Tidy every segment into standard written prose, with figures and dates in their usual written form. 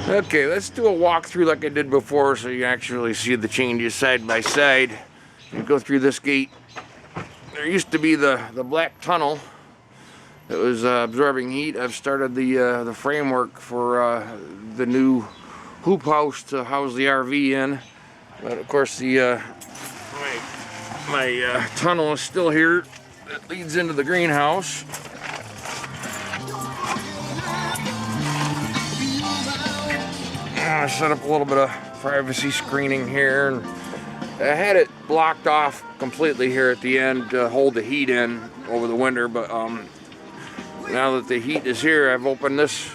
Okay, let's do a walkthrough like I did before so you actually see the changes side by side. You go through this gate. There used to be the black tunnel that was absorbing heat. I've started the framework for the new hoop house to house the RV in. But of course the my tunnel is still here. That leads into the greenhouse. I set up a little bit of privacy screening here, and I had it blocked off completely here at the end to hold the heat in over the winter. But now that the heat is here, I've opened this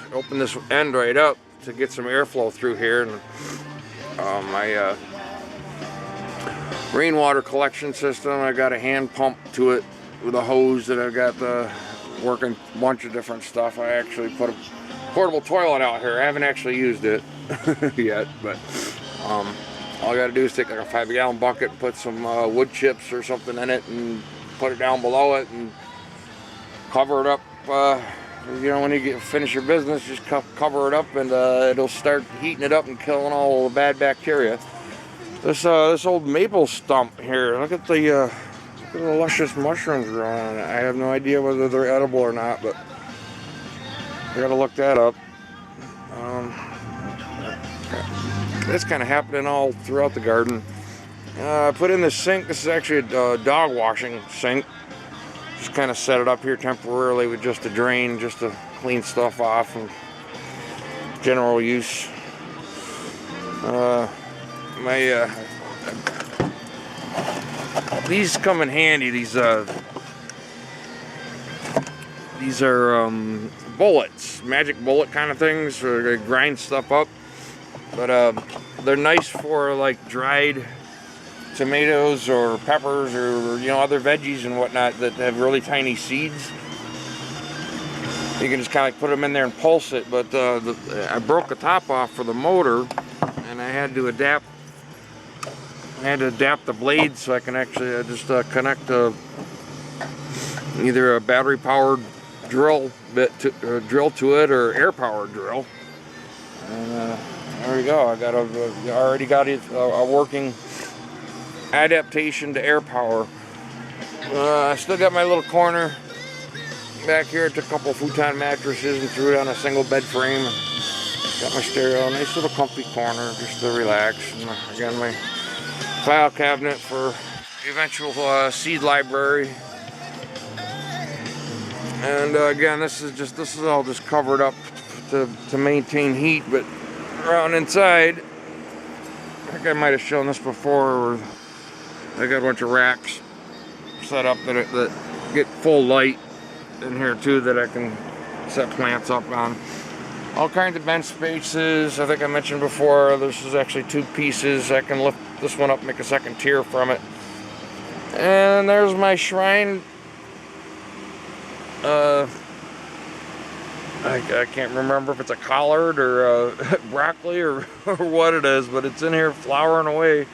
end right up to get some airflow through here, and my rainwater collection system, I got a hand pump to it with a hose that I've got working a bunch of different stuff. I actually put a portable toilet out here. I haven't actually used it yet, but all I gotta do is take like a 5-gallon bucket, put some wood chips or something in it, and put it down below it and cover it up. You know, when you finish your business, just cover it up, and it'll start heating it up and killing all the bad bacteria. This old maple stump here. Look at the luscious mushrooms growing on it. I have no idea whether they're edible or not, but I gotta look that up. That's kind of happening all throughout the garden. I put in the sink. This is actually a dog washing sink. Just kind of set it up here temporarily with just a drain, just to clean stuff off and general use. These come in handy. These are bullets, magic bullet kind of things, or they grind stuff up. But they're nice for like dried tomatoes or peppers or other veggies and whatnot that have really tiny seeds. You can just kind of like put them in there and pulse it. But I broke the top off for the motor, and I had to adapt. The blade so I can actually just connect either a battery-powered drill to it or air-powered drill. And there we go. I already got it a working adaptation to air power. I still got my little corner back here. I took a couple of futon mattresses and threw it on a single bed frame. Got my stereo, nice little comfy corner just to relax. And I got my file cabinet for eventual seed library. And again, this is all just covered up to maintain heat, but around inside, I think I might have shown this before, where I got a bunch of racks set up that get full light in here too, that I can set plants up on. All kinds of bench spaces. I think I mentioned before, this is actually 2 pieces. I can lift this one up, make a second tier from it. And there's my shrine. I can't remember if it's a collard or broccoli or what it is, but it's in here flowering away.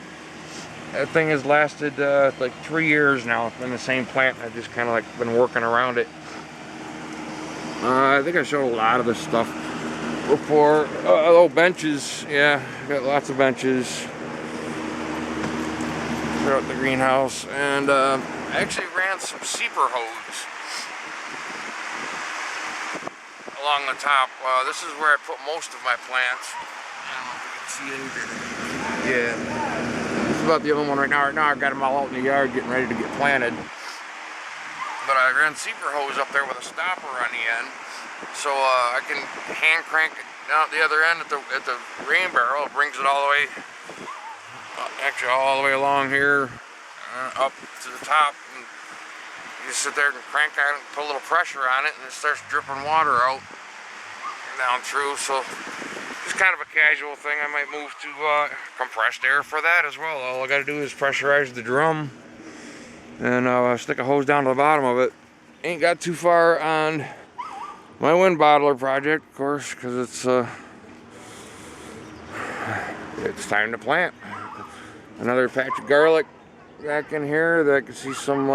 That thing has lasted like 3 years now. It's been the same plant. I've just kind of like been working around it. I think I showed a lot of this stuff before. Benches. Yeah, got lots of benches throughout the greenhouse. And I actually ran some seeper hose along the top. This is where I put most of my plants. I don't know if you can see anything. Yeah, this is about the only one right now. Right now I've got them all out in the yard getting ready to get planted. But I ran seeper hose up there with a stopper on the end, so I can hand crank it down at the other end at the rain barrel. It brings it all the way, actually all the way along here, up to the top. And you just sit there and crank on it, put a little pressure on it, and it starts dripping water out down through. So it's kind of a casual thing. I might move to compressed air for that as well. All I got to do is pressurize the drum and stick a hose down to the bottom of it. Ain't got too far on my wind bottler project, of course, because it's time to plant. Another patch of garlic back in here that I can see some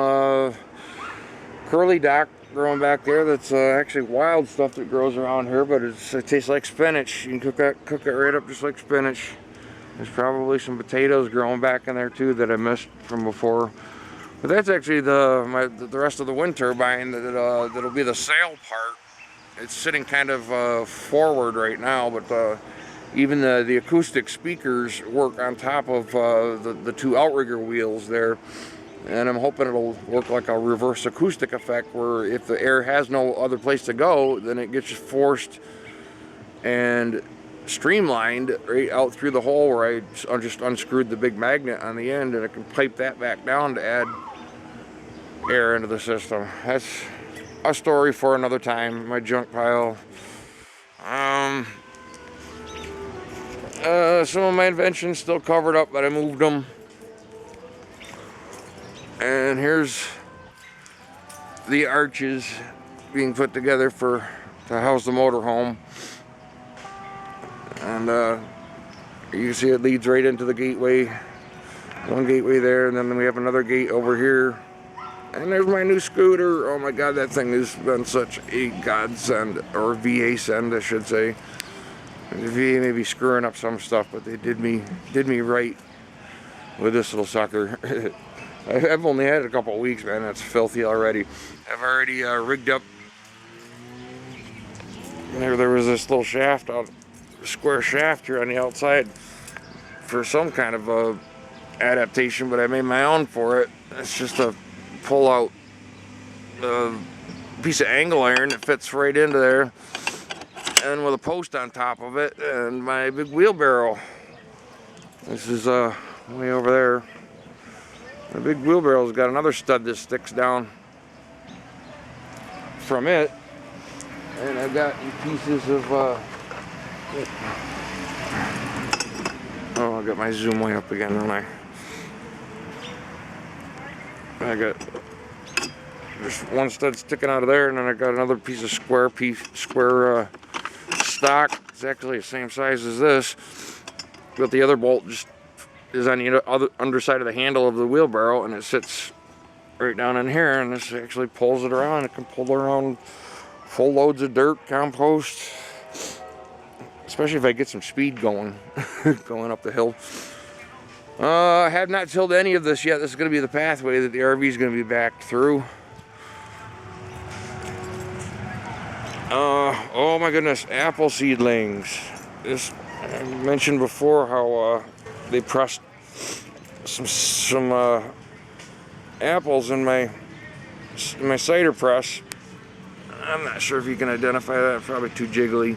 curly dock growing back there that's actually wild stuff that grows around here, but it tastes like spinach. You can cook it right up just like spinach. There's probably some potatoes growing back in there too that I missed from before. But that's actually the rest of the wind turbine that'll be the sail part. It's sitting kind of forward right now, but even the acoustic speakers work on top of the two outrigger wheels there. And I'm hoping it'll work like a reverse acoustic effect where if the air has no other place to go, then it gets forced and streamlined right out through the hole where I just unscrewed the big magnet on the end, and it can pipe that back down to add air into the system. That's a story for another time. My junk pile. Some of my inventions still covered up, but I moved them. And here's the arches being put together to house the motorhome. And you can see it leads right into the gateway. One gateway there, and then we have another gate over here. And there's my new scooter. Oh my God, that thing has been such a godsend, or VA send, I should say. The VA may be screwing up some stuff, but they did me right with this little sucker. I've only had it a couple of weeks, man. That's filthy already. I've already rigged up. There was this little shaft out, square shaft here on the outside for some kind of adaptation, but I made my own for it. It's just a pull-out piece of angle iron that fits right into there, and with a post on top of it, and my big wheelbarrow. This is way over there. The big wheelbarrow's got another stud that sticks down from it, and I've got pieces of oh, I got my zoom way up again, don't I? I got just one stud sticking out of there, and then I got another piece of square stock. It's actually the same size as this, but the other bolt just is on the other underside of the handle of the wheelbarrow, and it sits right down in here, and this actually pulls it around. It can pull around full loads of dirt, compost, especially if I get some speed going going up the hill. I have not tilled any of this yet. This is going to be the pathway that the RV is going to be backed through. Oh my goodness, apple seedlings. I mentioned before how they pressed some apples in my cider press. I'm not sure if you can identify that, probably too jiggly.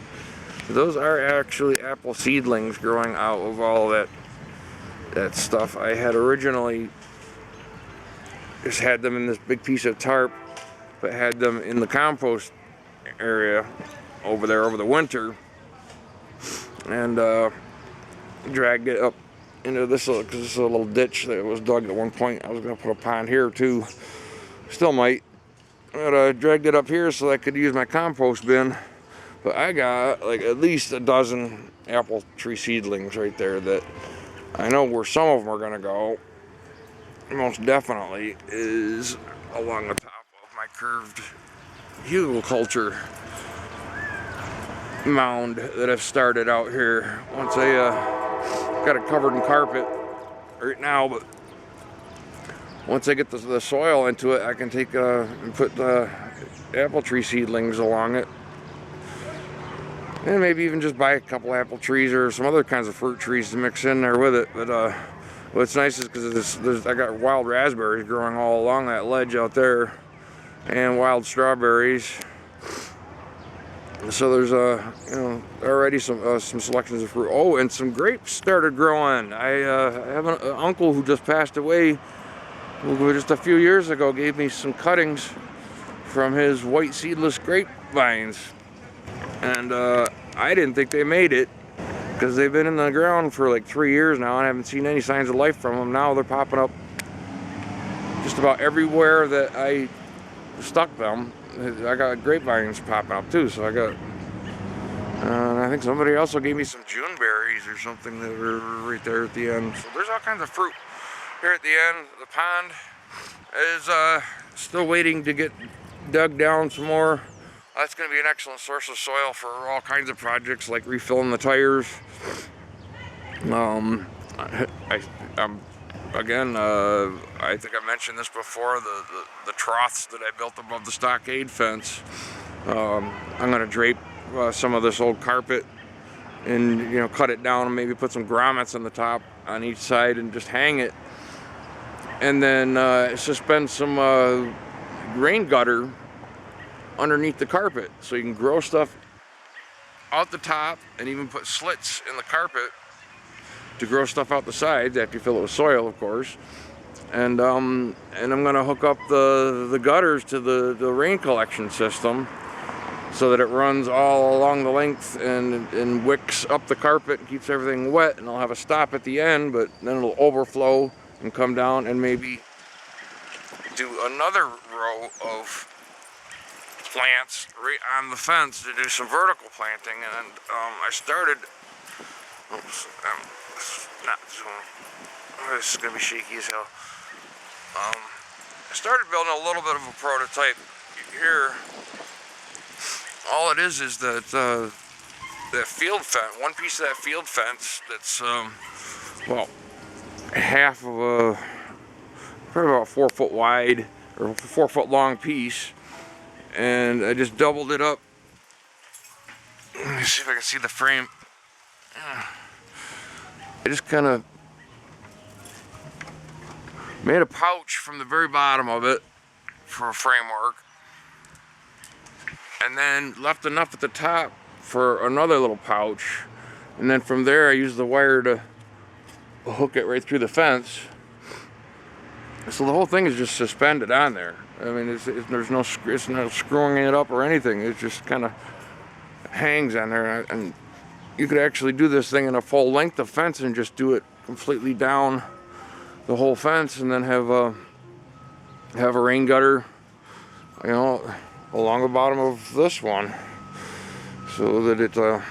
Those are actually apple seedlings growing out of all that stuff. I had originally just had them in this big piece of tarp, but had them in the compost area over there over the winter, and dragged it up into this little, cause this is a little ditch that was dug at one point. I was going to put a pond here too, still might, but I dragged it up here so I could use my compost bin. But I got like at least a dozen apple tree seedlings right there that I know where some of them are going to go. Most definitely is along the top of my curved hugelkultur mound that I've started out here. Once I got it covered in carpet right now, but once I get the soil into it, I can take and put the apple tree seedlings along it, and maybe even just buy a couple apple trees or some other kinds of fruit trees to mix in there with it. But what's nice is because I got wild raspberries growing all along that ledge out there, and wild strawberries. So there's already some selections of fruit. Oh, and some grapes started growing. I have an uncle who just passed away, who just a few years ago gave me some cuttings from his white seedless grapevines, and I didn't think they made it because they've been in the ground for like 3 years now, and I haven't seen any signs of life from them. Now they're popping up just about everywhere that I stuck them. I got grapevines popping up too, so I got I think somebody also gave me some June berries or something that were right there at the end. So there's all kinds of fruit here at the end. The pond is still waiting to get dug down some more. That's going to be an excellent source of soil for all kinds of projects like refilling the tires. Again, I think I mentioned this before, the troughs that I built above the stockade fence. I'm going to drape some of this old carpet and, you know, cut it down and maybe put some grommets on the top on each side and just hang it. And then suspend some rain gutter underneath the carpet so you can grow stuff out the top and even put slits in the carpet to grow stuff out the sides after you fill it with soil, of course. And I'm gonna hook up the gutters to the rain collection system so that it runs all along the length and wicks up the carpet and keeps everything wet, and I'll have a stop at the end, but then it'll overflow and come down and maybe do another row of plants right on the fence to do some vertical planting. And I started, oops, not zoom. This is gonna be shaky as hell. I started building a little bit of a prototype here. All it is that that field fence, one piece of that field fence that's well, half of a, probably about 4 foot wide or 4 foot long piece, and I just doubled it up. Let me see if I can see the frame. I just kind of made a pouch from the very bottom of it for a framework, and then left enough at the top for another little pouch, and then from there I used the wire to hook it right through the fence. So the whole thing is just suspended on there. I mean, there's no screwing it up or anything. It just kind of hangs on there, and you could actually do this thing in a full length of fence and just do it completely down the whole fence, and then have a rain gutter, you know, along the bottom of this one, so that it I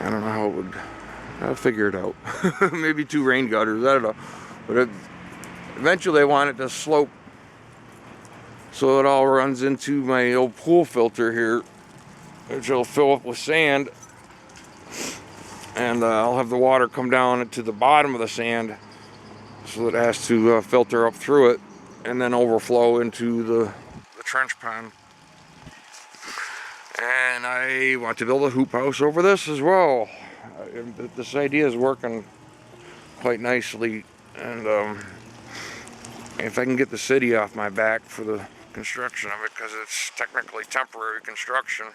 don't know how it would, I'll figure it out. Maybe 2 rain gutters, I don't know, but eventually I want it to slope so it all runs into my old pool filter here, which will fill up with sand, and I'll have the water come down to the bottom of the sand so that it has to filter up through it and then overflow into the trench pond. And I want to build a hoop house over this as well. This idea is working quite nicely, and if I can get the city off my back for the construction of it, because it's technically temporary construction,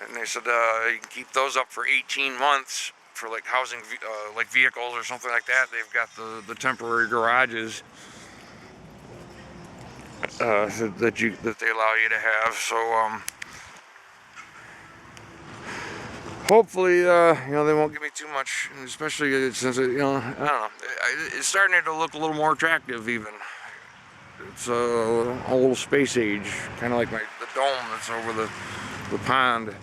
and they said you can keep those up for 18 months for like housing like vehicles or something like that. They've got the temporary garages that they allow you to have. So hopefully you know, they won't give me too much, especially since it, you know, I don't know, it's starting to look a little more attractive even. It's a little space age, kind of like the dome that's over the pond.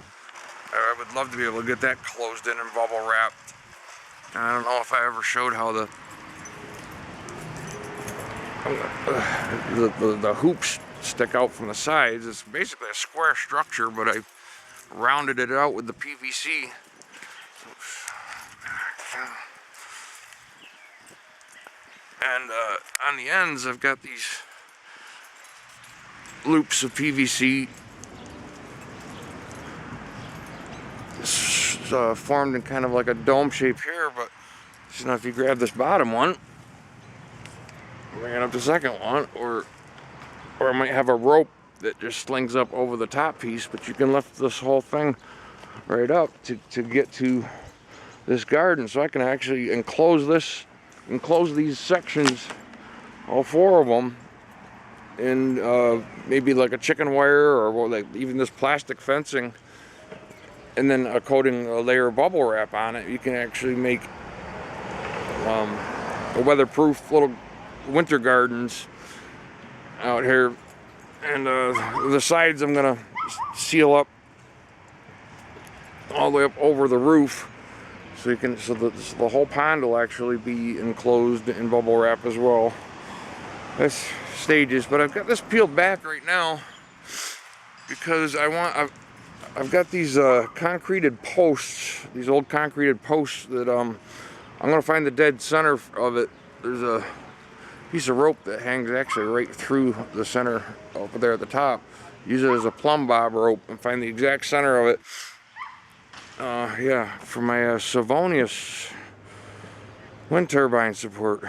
I would love to be able to get that closed in and bubble wrapped. I don't know if I ever showed how the hoops stick out from the sides. It's basically a square structure, but I rounded it out with the PVC. And on the ends I've got these loops of PVC formed in kind of like a dome shape here, but you know, if you grab this bottom one, bring it up the second one, or I might have a rope that just slings up over the top piece, but you can lift this whole thing right up to get to this garden. So I can actually enclose these sections, all 4 of them, in maybe like a chicken wire, or like even this plastic fencing, and then a layer of bubble wrap on it. You can actually make a weatherproof little winter gardens out here. And the sides I'm gonna seal up all the way up over the roof, so the whole pond will actually be enclosed in bubble wrap as well. That's stages, but I've got this peeled back right now because I've got these concreted posts, these old concreted posts that I'm gonna find the dead center of it. There's a piece of rope that hangs actually right through the center over there at the top. Use it as a plumb bob rope and find the exact center of it. Yeah, for my Savonius wind turbine support.